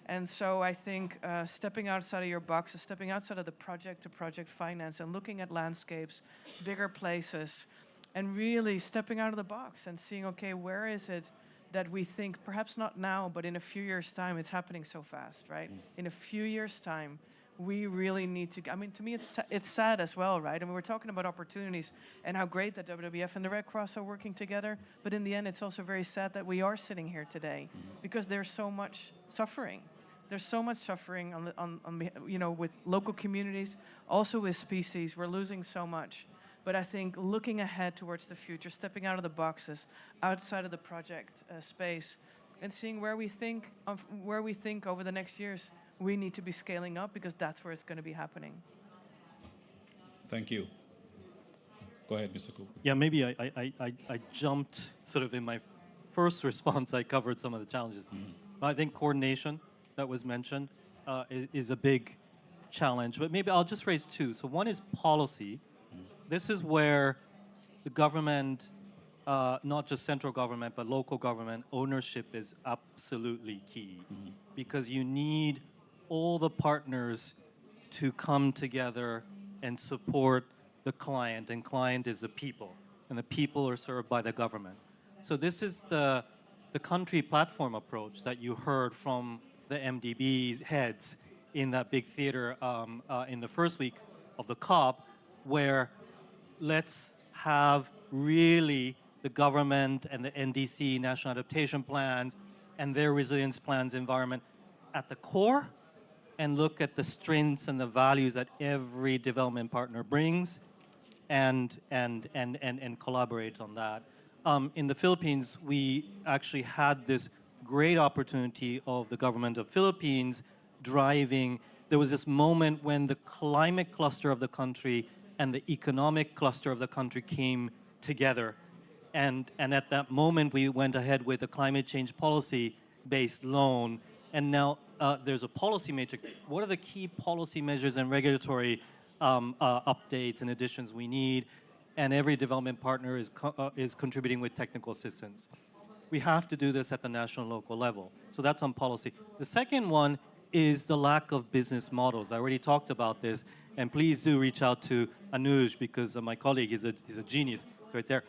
Speaker 8: And so I think stepping outside of your box, stepping outside of the project-to-project finance and looking at landscapes, bigger places, and really stepping out of the box and seeing, okay, where is it that we think, perhaps not now, but in a few years' time, it's happening so fast, right? In a few years' time, we really need to, I mean, to me, it's sad as well, right? I mean, we're talking about opportunities and how great that WWF and the Red Cross are working together, but in the end, it's also very sad that we are sitting here today because there's so much suffering. There's so much suffering with local communities, also with species. We're losing so much. But I think looking ahead towards the future, stepping out of the boxes, outside of the project space, and seeing where we think over the next years we need to be scaling up, because that's where it's going to be happening.
Speaker 6: Thank you. Go ahead, Mr. Cooper.
Speaker 10: Yeah, maybe I jumped sort of in my first response. I covered some of the challenges. I think coordination that was mentioned is a big challenge, but maybe I'll just raise two. So one is policy. This is where the government not just central government, but local government ownership is absolutely key because you need all the partners to come together and support the client, and client is the people, and the people are served by the government. So this is the country platform approach that you heard from the MDB's heads in that big theater in the first week of the COP, where let's have really the government and the NDC, National Adaptation Plans, and their resilience plans environment at the core, and look at the strengths and the values that every development partner brings, and collaborate on that. In the Philippines, we actually had this great opportunity of the government of Philippines driving. There was this moment when the climate cluster of the country and the economic cluster of the country came together. And at that moment, we went ahead with a climate change policy-based loan. And now there's a policy matrix. What are the key policy measures and regulatory updates and additions we need? And every development partner is contributing with technical assistance. We have to do this at the national and local level. So that's on policy. The second one is the lack of business models. I already talked about this, and please do reach out to Anuj because my colleague is a genius right there.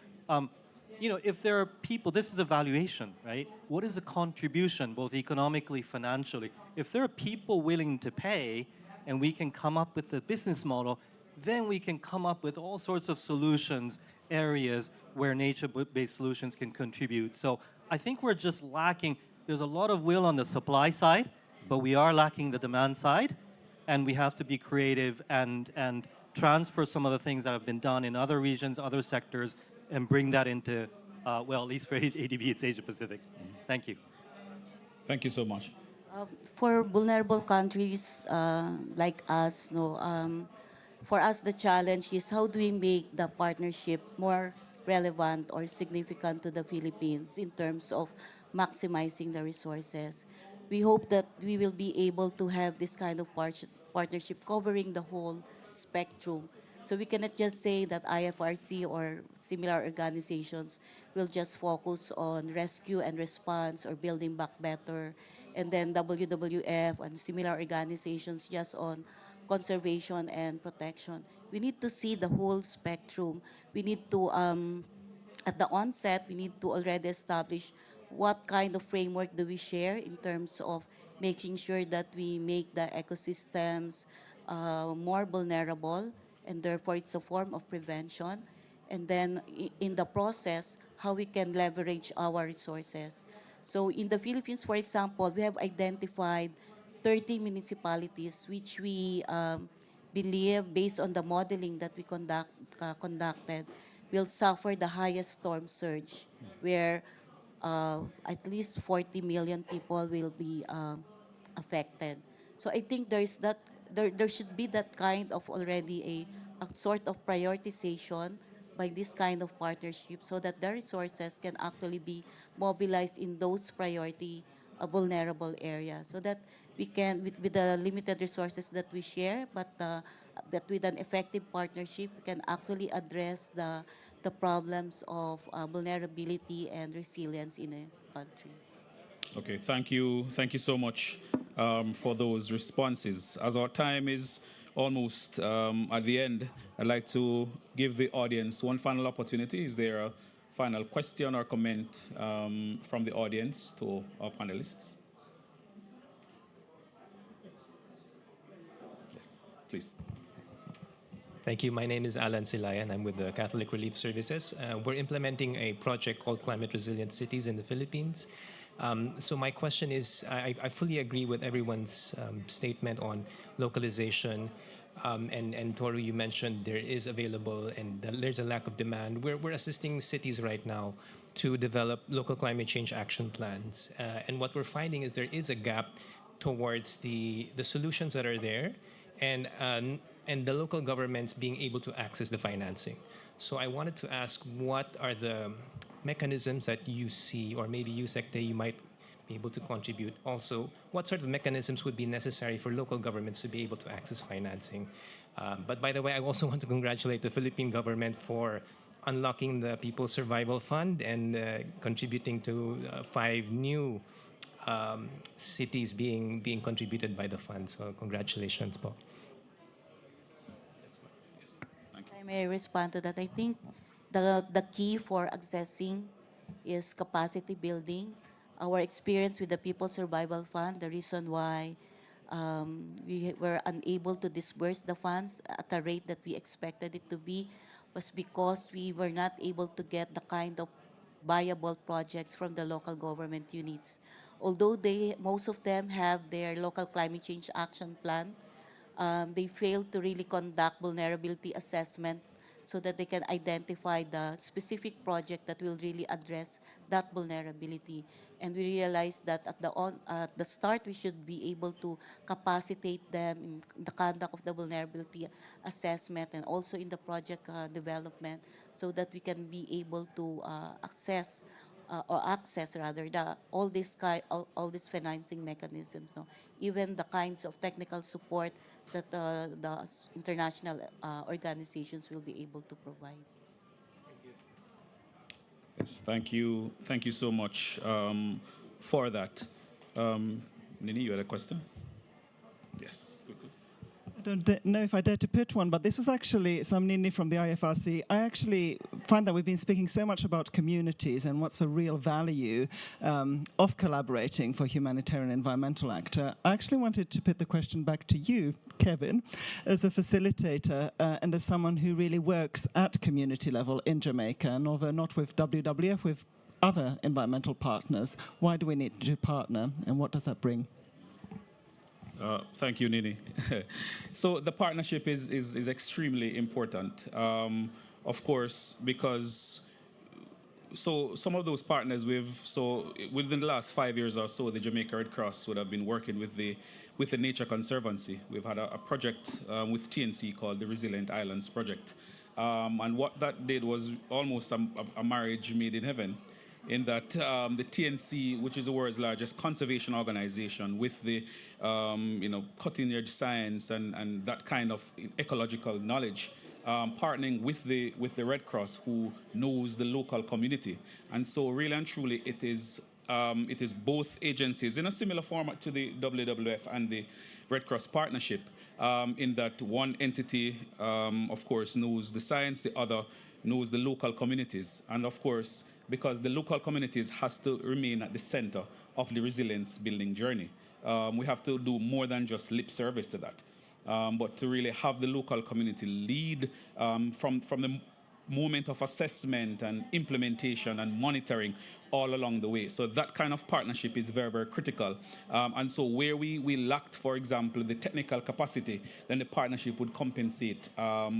Speaker 10: You know, if there are people, this is evaluation, right? What is the contribution, both economically, financially? If there are people willing to pay, and we can come up with a business model, then we can come up with all sorts of solutions, areas where nature-based solutions can contribute. So I think we're just lacking. There's a lot of will on the supply side, but we are lacking the demand side, and we have to be creative and transfer some of the things that have been done in other regions, other sectors, and bring that into, well, at least for ADB, it's Asia Pacific. Thank you.
Speaker 6: Thank you so much.
Speaker 7: For vulnerable countries like us, no, for us the challenge is how do we make the partnership more relevant or significant to the Philippines in terms of maximizing the resources. We hope that we will be able to have this kind of partnership covering the whole spectrum. So we cannot just say that IFRC or similar organizations will just focus on rescue and response or building back better, and then WWF and similar organizations just on conservation and protection. We need to see the whole spectrum. We need to, at the onset, we need to already establish what kind of framework do we share in terms of making sure that we make the ecosystems more vulnerable, and therefore it's a form of prevention. And then in the process, how we can leverage our resources. So in the Philippines, for example, we have identified 30 municipalities which we believe, based on the modeling that we conducted, will suffer the highest storm surge, where at least 40 million people will be affected. So I think there should be that kind of already a sort of prioritization by this kind of partnership so that the resources can actually be mobilized in those priority vulnerable areas, so that we can, with the limited resources that we share, but with an effective partnership, we can actually address the problems of vulnerability and resilience in a country.
Speaker 6: Okay, thank you so much for those responses. As our time is almost at the end, I'd like to give the audience one final opportunity. Is there a final question or comment from the audience to our panelists? Yes, please.
Speaker 13: Thank you. My name is Alan Silayan. I'm with the Catholic Relief Services. We're implementing a project called Climate Resilient Cities in the Philippines. So my question is, I fully agree with everyone's statement on localization. And Toru, you mentioned there is available and there's a lack of demand. We're assisting cities right now to develop local climate change action plans. And what we're finding is there is a gap towards the solutions that are there and the local governments being able to access the financing. So I wanted to ask, what are the mechanisms that you see, or maybe you, Secte, you might be able to contribute? Also, what sort of mechanisms would be necessary for local governments to be able to access financing? But by the way, I also want to congratulate the Philippine government for unlocking the People Survival Fund and contributing to 5 new cities being contributed by the fund. So congratulations, Paul.
Speaker 7: I may respond to that. I think the key for accessing is capacity building. Our experience with the People Survival Fund, the reason why we were unable to disburse the funds at the rate that we expected it to be was because we were not able to get the kind of viable projects from the local government units. Although most of them have their local climate change action plan, they failed to really conduct vulnerability assessment so that they can identify the specific project that will really address that vulnerability. And we realized that at the start, we should be able to capacitate them in the conduct of the vulnerability assessment and also in the project development so that we can be able to access rather all these financing mechanisms, no? Even the kinds of technical support that the international organizations will be able to provide.
Speaker 6: Yes, thank you so much for that. Nini, you had a question? Yes, quickly.
Speaker 14: I don't know if I dare to put one, but this was actually, so I'm Nini from the IFRC. I actually find that we've been speaking so much about communities and what's the real value of collaborating for humanitarian environmental actor. I actually wanted to put the question back to you, Kevin, as a facilitator and as someone who really works at community level in Jamaica, and although not with WWF, with other environmental partners. Why do we need to partner, and what does that bring?
Speaker 6: Thank you, Nini. So the partnership is extremely important, of course, because some of those partners within the last 5 years or so, the Jamaica Red Cross would have been working with the Nature Conservancy. We've had a project with TNC called the Resilient Islands Project, and what that did was almost a marriage made in heaven, in that the TNC, which is the world's largest conservation organization, with the cutting-edge science and that kind of ecological knowledge, partnering with the Red Cross, who knows the local community. And so really and truly it is both agencies in a similar format to the WWF and the Red Cross partnership, in that one entity, of course, knows the science, the other knows the local communities. And of course, because the local communities has to remain at the center of the resilience building journey. We have to do more than just lip service to that, but to really have the local community lead from the moment of assessment and implementation and monitoring all along the way. So that kind of partnership is very, very critical. And so where we lacked, for example, the technical capacity, then the partnership would compensate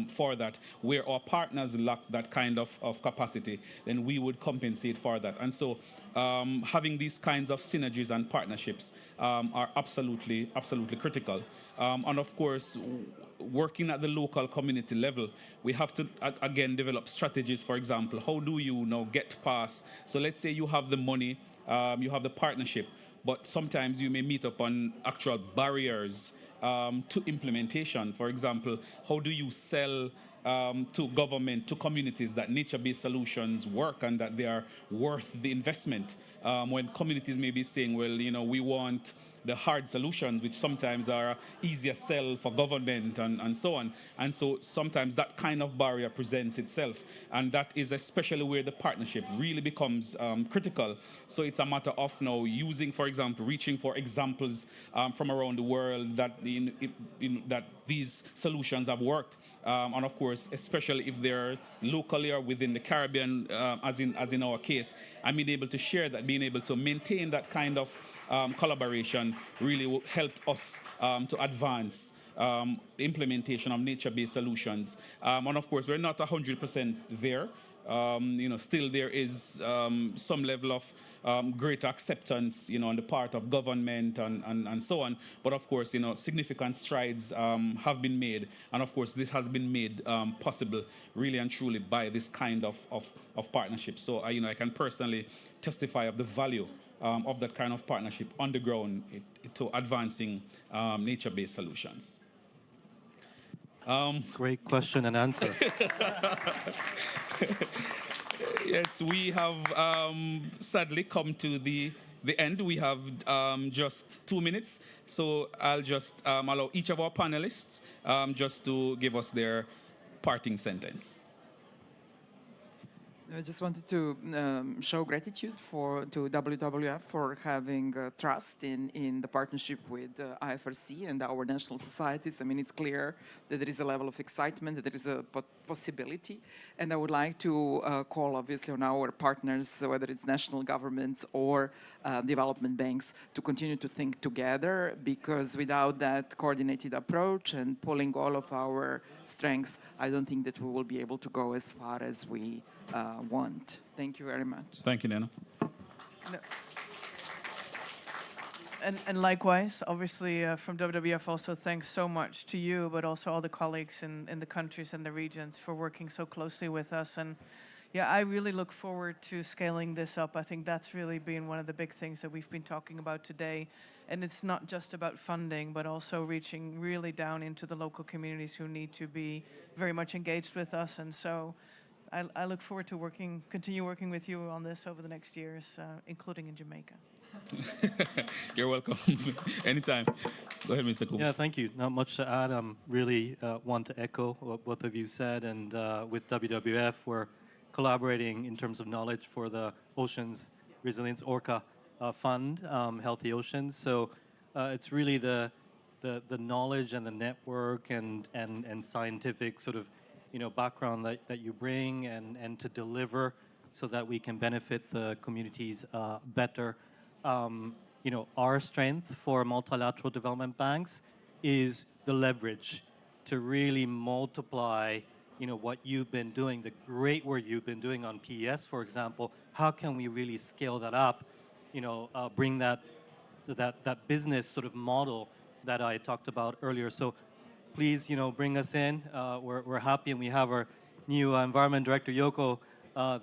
Speaker 6: for that. Where our partners lack that kind of capacity, then we would compensate for that. And so having these kinds of synergies and partnerships are absolutely critical. And of course, working at the local community level, we have to again develop strategies. For example, how do you now get past? So let's say you have the money, you have the partnership, but sometimes you may meet upon actual barriers to implementation. For example, how do you sell to government, to communities, that nature-based solutions work and that they are worth the investment? When communities may be saying, well, we want the hard solutions, which sometimes are easier sell for government and so on. And so sometimes that kind of barrier presents itself. And that is especially where the partnership really becomes critical. So it's a matter of now using, for example, reaching for examples from around the world that, that these solutions have worked. And of course, especially if they're locally or within the Caribbean, as in our case, and being able to share that, being able to maintain that kind of collaboration really helped us to advance the implementation of nature-based solutions. And of course, we're not 100% there. Still there is some level of greater acceptance, on the part of government and so on. But of course, significant strides have been made. And of course, this has been made possible really and truly by this kind of partnership. So, I can personally testify of the value of that kind of partnership on the ground to advancing nature-based solutions.
Speaker 10: Great question and answer.
Speaker 6: Yes, we have sadly come to the end. We have just 2 minutes, so I'll just allow each of our panelists just to give us their parting sentence.
Speaker 9: I just wanted to show gratitude to WWF for having trust in the partnership with IFRC and our national societies. I mean, it's clear that there is a level of excitement, that there is a possibility. And I would like to call, obviously, on our partners, whether it's national governments or development banks, to continue to think together, because without that coordinated approach and pulling all of our strengths, I don't think that we will be able to go as far as we want. Thank you very much.
Speaker 6: Thank you, Nena.
Speaker 8: No. And likewise, obviously, from WWF also thanks so much to you, but also all the colleagues in the countries and the regions for working so closely with us. And yeah, I really look forward to scaling this up. I think that's really been one of the big things that we've been talking about today. And it's not just about funding, but also reaching really down into the local communities who need to be very much engaged with us. And so I look forward to continue working with you on this over the next years, including in Jamaica.
Speaker 6: You're welcome. Anytime. Go ahead, Mr. Kubo.
Speaker 10: Yeah, thank you. Not much to add. Really want to echo what both of you said. And with WWF, we're collaborating in terms of knowledge for the Oceans Resilience Orca Fund, Healthy Oceans. So it's really the knowledge and the network and scientific sort of background that you bring and to deliver so that we can benefit the communities better. Our strength for multilateral development banks is the leverage to really multiply what you've been doing, the great work you've been doing on PES, for example. How can we really scale that up, bring that business sort of model that I talked about earlier. So please, bring us in. We're happy, and we have our new Environment Director, Yoko,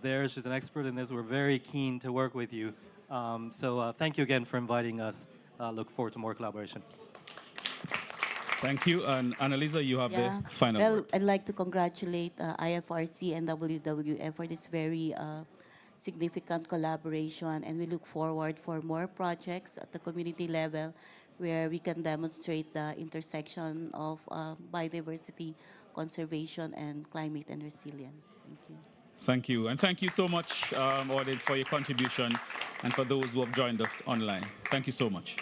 Speaker 10: there. She's an expert in this. We're very keen to work with you. So thank you again for inviting us. Look forward to more collaboration.
Speaker 6: Thank you. And Annalisa, you have the final word.
Speaker 7: I'd like to congratulate IFRC and WWF for this very significant collaboration, and we look forward for more projects at the community level where we can demonstrate the intersection of biodiversity, conservation, and climate and resilience. Thank you.
Speaker 6: Thank you. And thank you so much, audience, for your contribution and for those who have joined us online. Thank you so much.